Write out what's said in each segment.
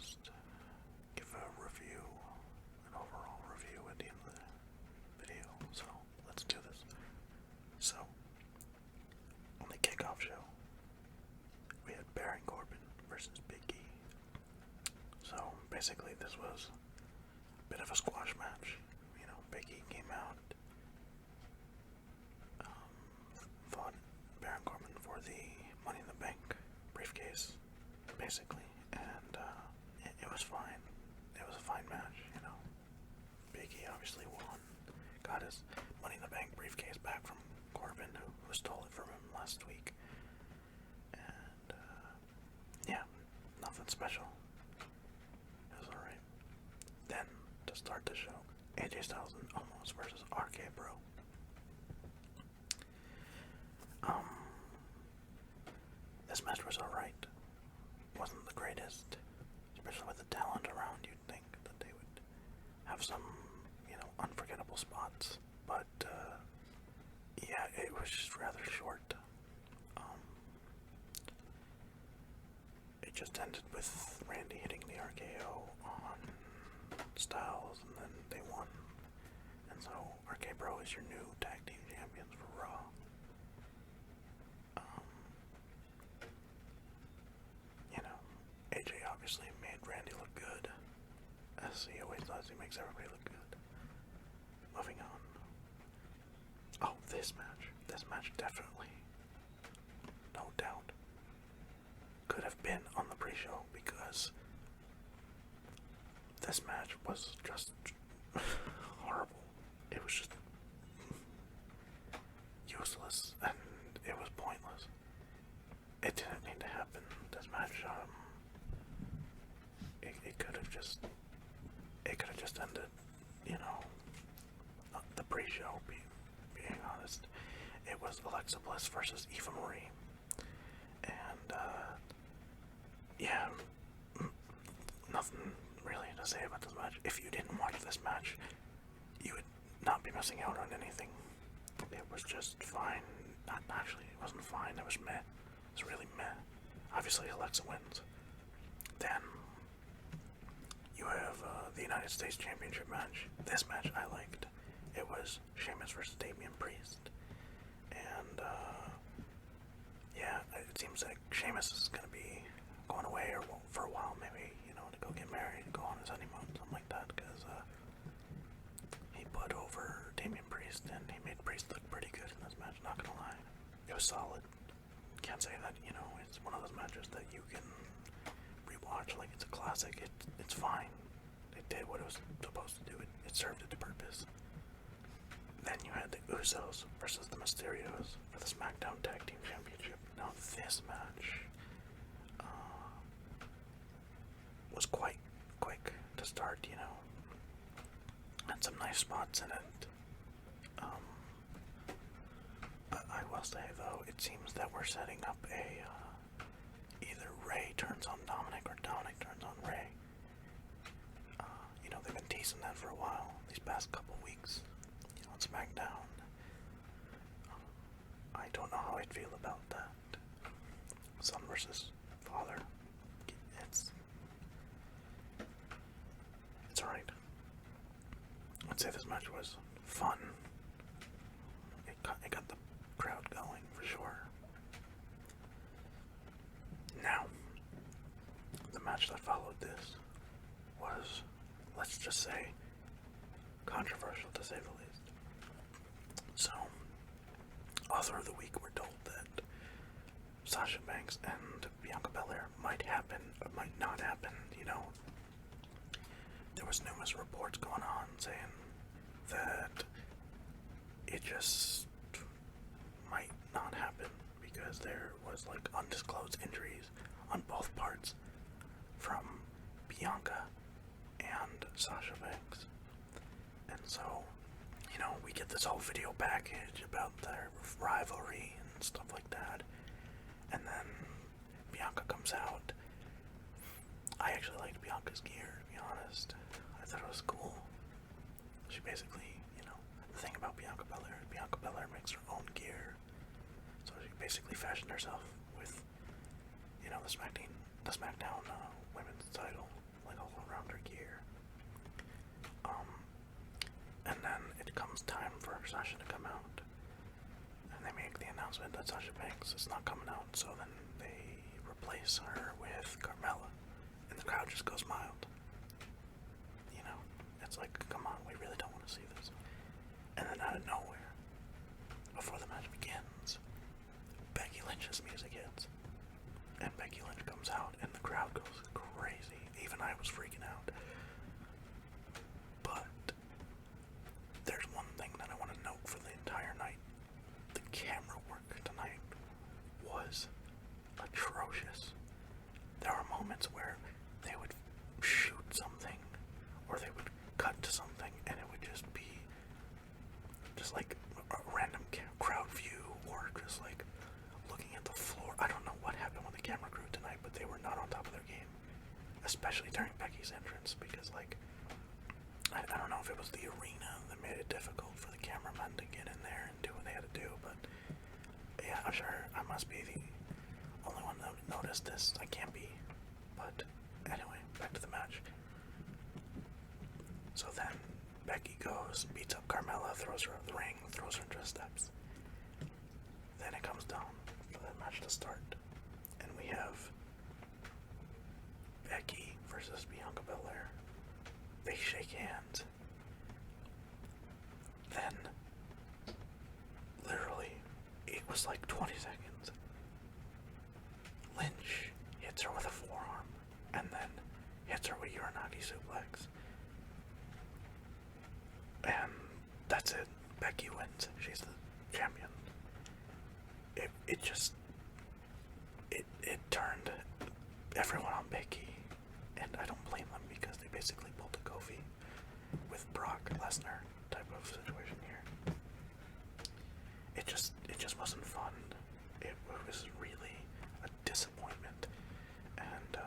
just give a review, an overall review at the end of the video. So let's do this. So on the kickoff show, we had Baron Corbin versus Becky. So basically, this was a bit of a squash match. You know, Becky came out, fought Baron Corbin for the Money in the Bank briefcase, basically, and it was fine. It was a fine match, you know. Becky obviously won, got his Money in the Bank briefcase back from Corbin, who stole it from him last week, and yeah, nothing special. It was alright. Then, to start the show, AJ Styles and Omos versus RK Bro. This match was alright. Wasn't the greatest, especially with the talent around. You'd think that they would have some, you know, unforgettable spots, but yeah, it was just rather short. It just ended with Randy hitting the RKO on Styles, and then they won. And so RK Bro is your new tag team champions for Raw. You know, AJ obviously made Randy look good, as he always does. He makes everybody look good. Moving on. Oh, this match definitely, no doubt, could have been on the pre-show, because this match was just horrible. It was just useless, and it was pointless. It didn't need to happen. This match, it could have just ended, you know, the pre-show, being honest. It was Alexa Bliss versus Eva Marie, and yeah, nothing really to say about this match. If you didn't watch this match, you would not be missing out on anything. It was just fine. Not actually, it wasn't fine. It was meh. It was really meh. Obviously, Alexa wins. Then you have the United States Championship match. This match I liked. It was Sheamus versus Damian Priest, and yeah, it seems like Sheamus is gonna be going away for a while, maybe, you know, to go get married, go on his honeymoon, something like that, because he put over Damian Priest, and he made Priest look pretty good in this match, not gonna lie. It was solid. Can't say that, you know, it's one of those matches that you can rewatch like it's a classic. It's fine. It did what it was supposed to do. It served its purpose. Then you had the Usos versus the Mysterios for the SmackDown Tag Team Championship. Now this match was quite quick to start, you know. Had some nice spots in it. I will say, though, it seems that we're setting up a either Ray turns on Dominic or Dominic turns on Ray. You know, they've been teasing that for a while, these past couple weeks, you know, on SmackDown. I don't know how I'd feel about that. Son versus father. It's alright. I'd say this match was fun. It got the crowd going, for sure. Now, the match that followed this was, let's just say, controversial to say the least. So, all through the week we're told that Sasha Banks and Bianca Belair might happen, or might not happen, you know. There was numerous reports going on saying that it just might not happen because there was like undisclosed injuries on both parts from Bianca and Sasha Banks. And so, you know, we get this whole video package about their rivalry and stuff like that. And then Bianca comes out. I actually liked Bianca's gear, to be honest. I thought it was cool. She basically, you know, the thing about Bianca Belair makes her own gear. So she basically fashioned herself with, you know, the SmackDown women's title comes time for Sasha to come out, and they make the announcement that Sasha Banks is not coming out, so then they replace her with Carmella, and the crowd just goes mild. You know, it's like, come on, we really don't want to see this. And then out of nowhere, before the match begins, Becky Lynch's music hits. And Becky Lynch comes out, and the crowd goes crazy. Even I was freaking out. But there's one thing that I want to note for the entire night. The camera work tonight was atrocious. There were moments where they would shoot something, or they would cut to something, and it would just be just like a random crowd view, or just like looking at the floor. I don't know what happened with the camera crew tonight, but they were not on top of their game, especially during Becky's entrance, because like I don't know if it was the arena that made it difficult for the cameramen to get in there and do what they had to do, but yeah, I'm sure I must be the only one that noticed this. I can't be, but anyway, back to the match. So then Becky goes, beats up Carmella, throws her up the ring, throws her into the steps. Then it comes down for the match to start, and we have Becky versus Bianca Belair. They shake hands. Then, literally, it was like 20 seconds. Lynch hits her with a forearm, and then hits her with Uranagi suplex. And that's it. Becky wins. She's the champion. It turned everyone on Becky, and I don't blame them because they basically pulled a Kofi with Brock Lesnar type of situation here. It just wasn't fun. It was really a disappointment, and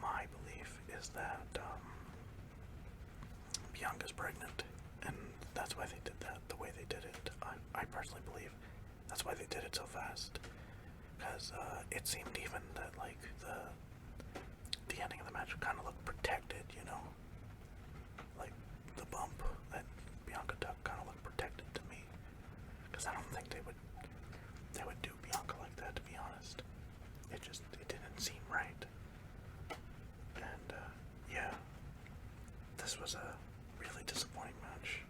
my belief is that Bianca's pregnant, and that's why they did that the way they did it. I personally believe that's why they did it so fast, because it seemed even that like the ending of the match kind of looked protected, you know, like the bump that Bianca took kind of looked protected to me, because I don't think they would do Bianca like that, to be honest. It didn't seem right, and yeah, this was a really disappointing match.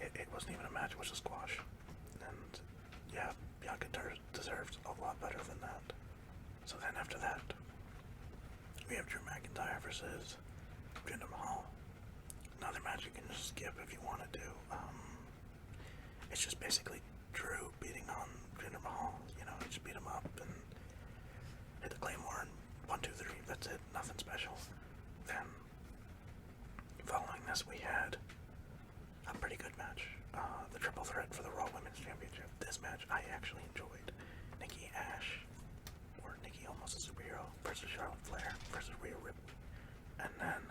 It wasn't even a match, it was a squash. And yeah, Bianca deserves a lot better than that. So then after that, we have Drew McIntyre versus Jinder Mahal. Another match you can just skip if you want to do. It's just basically Drew beating on Jinder Mahal. You know, he just beat him up and hit the Claymore and 1, 2, 3. That's it. Nothing special. Then following this, we had a pretty good match. The triple threat for the Raw Women's Championship. This match I actually enjoyed. Nikki Ash, or Nikki Almost a Superhero, versus Charlotte Flair versus Rhea Ripley. And then,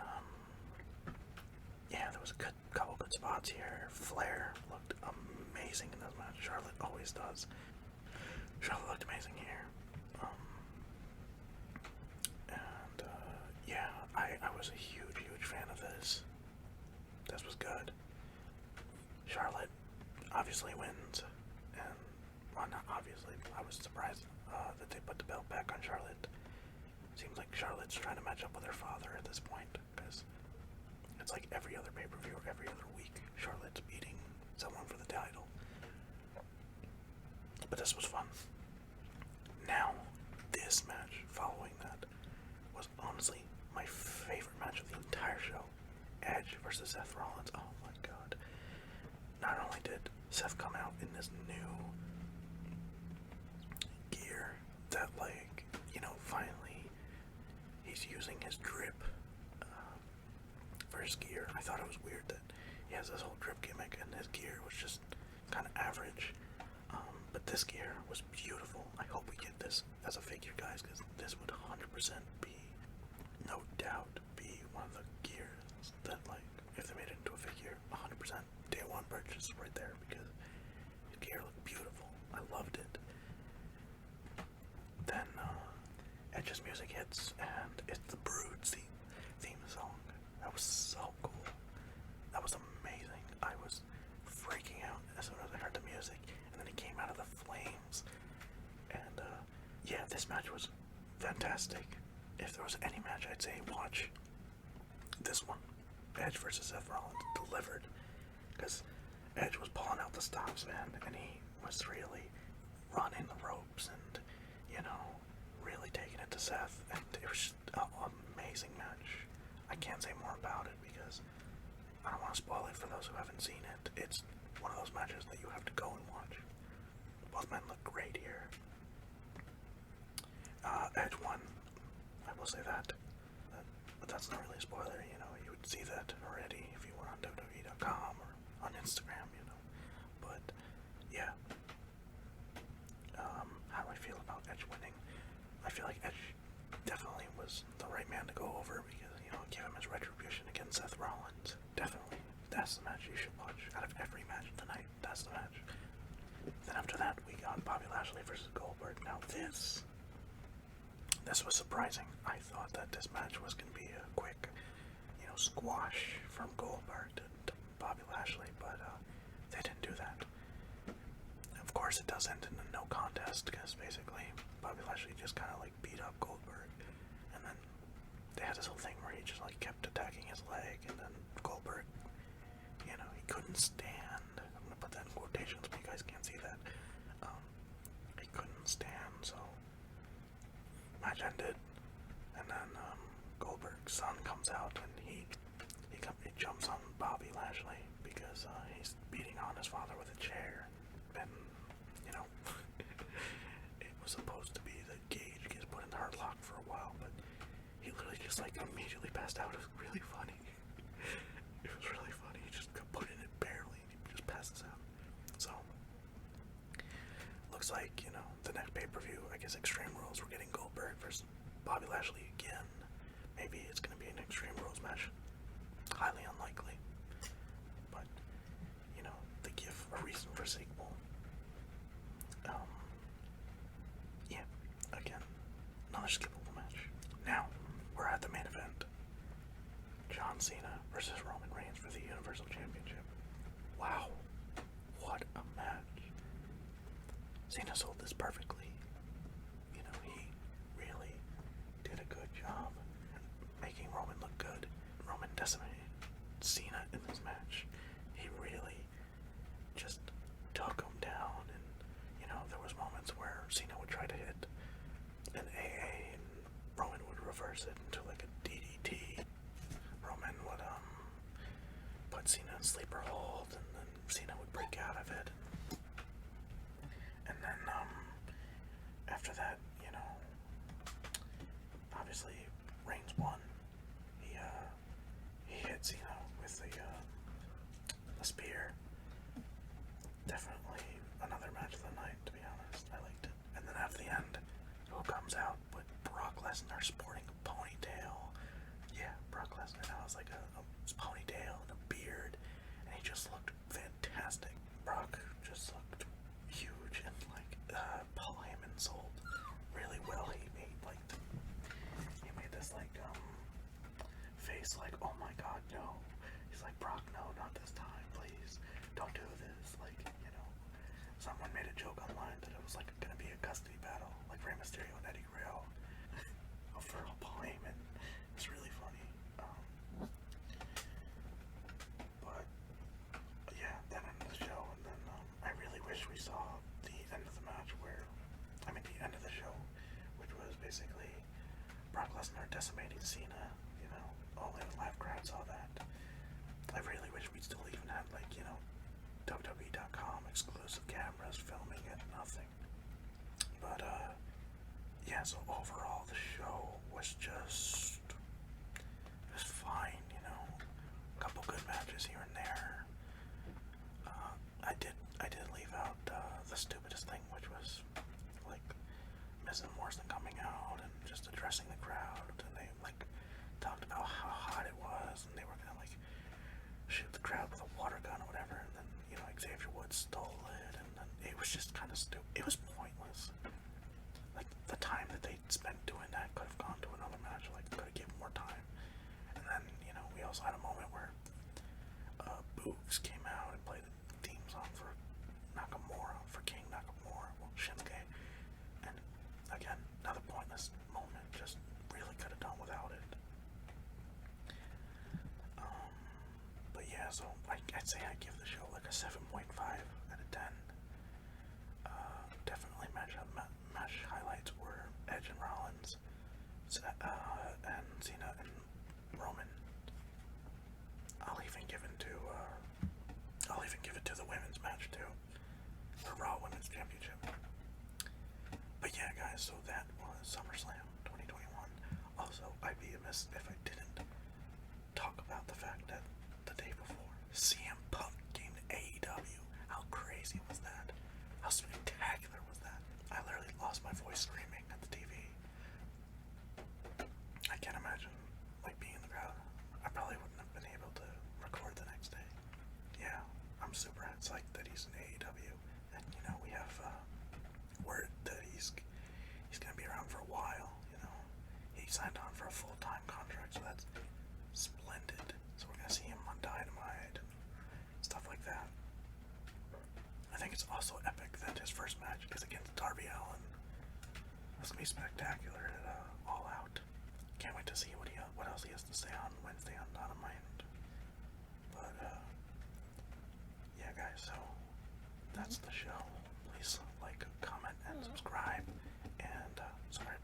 yeah, there was a couple good spots here. Flair looked amazing in this match. Charlotte always does. Charlotte looked amazing here. Yeah, I was a huge fan of this. This was good. Charlotte obviously wins, and, well, not obviously, I was surprised that they put the belt back on Charlotte. Seems like Charlotte's trying to match up with her father at this point, because it's like every other pay-per-view, every other week, Charlotte's beating someone for the title. But this was fun. Now, this match following that was honestly my favorite match of the entire show. Edge versus Seth Rollins. Oh my god. Not only did Seth come out in this new gear that, like, you know, finally he's using his drip for his gear. I thought it was weird that he has this whole drip gimmick and his gear was just kind of average. But this gear was beautiful. I hope we get this as a figure, guys, because this would 100% be, no doubt, be one of the gears that, like, if they made it into a figure, 100% day one purchase right there, because his gear looked beautiful. I loved it. Then Edge's music hits, and it's the Brood's theme song. That was so cool. That was amazing. I was was any match, I'd say watch this one. Edge versus Seth Rollins delivered. Because Edge was pulling out the stops, man, and he was really running the ropes and, you know, really taking it to Seth. And it was just an amazing match. I can't say more about it because I don't want to spoil it for those who haven't seen it. It's one of those matches that you have to go and watch. Both men look great here. Edge won. I will say that. But that's not really a spoiler, you know. You would see that already if you were on WWE.com or on Instagram, you know. But, yeah. How do I feel about Edge winning? I feel like Edge definitely was the right man to go over because, you know, give him his retribution against Seth Rollins. Definitely. That's the match you should watch. Out of every match tonight, that's the match. Then after that, we got Bobby Lashley versus Goldberg. Now this was surprising. I thought that this match was going to be a quick, you know, squash from Goldberg to Bobby Lashley, but they didn't do that. Of course, it does end in a no contest because basically Bobby Lashley just kind of like beat up Goldberg, and then they had this whole thing where he just like kept attacking his leg, and then Goldberg, you know, he couldn't stand. I'm gonna put that in quotations, but you guys can't see that. He couldn't stand, so match ended, and then Goldberg's son comes out and he jumps on Bobby Lashley because he's beating on his father with a chair. And you know, it was supposed to be that Gage gets put in the hurt lock for a while, but he literally just like immediately passed out. It was really funny. It was really funny. He just got put in it barely and he just passes out. So looks like, you know, the next pay-per-view, I guess Extreme Rules, we're getting Goldberg versus Bobby Lashley again. Maybe it's going to be an Extreme Rules match. Highly unlikely. But, you know, they give a reason for a sequel. Yeah, again, another skippable match. Now, we're at the main event. John Cena versus Roman Reigns for the Universal Championship. Wow. What a match. Cena sold this perfectly. You know, he really did a good job making Roman look good. Roman decimated Cena in this match. He really just took him down, and, you know, there was moments where Cena would try to hit an AA and Roman would reverse it into like a DDT. Roman would put Cena in sleeper hold, and then Cena would break out of it. And then, after that, you know, obviously, Reigns won. He hit Cena with the spear. Definitely another match of the night, to be honest. I liked it. And then at the end, who comes out with Brock Lesnar sporting a ponytail? Yeah, Brock Lesnar now has like a ponytail and a beard, and he just looked fantastic. Brock just looked huge, and like Paul Heyman sold really well. He made this like face like, oh my god, no. He's like, Brock, no, not this time, please, don't do this. Like, you know, someone made a joke online that it was like gonna be a custody battle, like Rey Mysterio and Eddie Guerrero for Paul Heyman. It's really funny. But yeah, that ended the show, and then I really wish we saw the end of the match the end of the show, which was basically Brock Lesnar decimating Cena. You know, only the live crowd saw that. I really wish we still even had, like, you know, WWE.com exclusive cameras filming it. Nothing. But yeah. So overall, the show was just fine. You know, a couple good matches here and there. I did leave out the stupidest thing, which was like Miz and Morrison coming out and just addressing the crowd, and they like talked about how hot it was, and they were gonna like shoot the crowd with a water gun or whatever, and then, you know, Xavier Woods stole it, and then it was just kind of stupid. It was pointless. Like, the time that they spent doing that could have gone to another match. Like, could have given more time. And then, you know, we also had a moment where Boogs came out and played the theme song for Nakamura, for King Nakamura, well, Shinsuke. And again, another pointless moment. Just really could have done I'd say I give the show like a 7.5 out of 10. Definitely match highlights were Edge and Rollins, and Cena and Roman. I'll even give it to the women's match too, the Raw Women's Championship. But yeah, guys, so that was SummerSlam 2021. Also, I'd be amiss if I didn't talk about the fact that the day before, CM Punk came to AEW. How crazy was that? How spectacular was that? I literally lost my voice screaming at the TV. I can't imagine, like, being in the crowd. I probably wouldn't have been able to record the next day. Yeah, I'm super psyched that he's in AEW, and you know, we have word that he's gonna be around for a while. You know, he signed on for a full-time contract, so that's splendid. So we're gonna see him on Dynamite and stuff like that. I think it's also epic that his first match is against Darby Allin. That's gonna be spectacular at All Out. Can't wait to see what else he has to say on Wednesday on Dynamite. But yeah, guys, so that's the show. Please like, comment, and subscribe. And sorry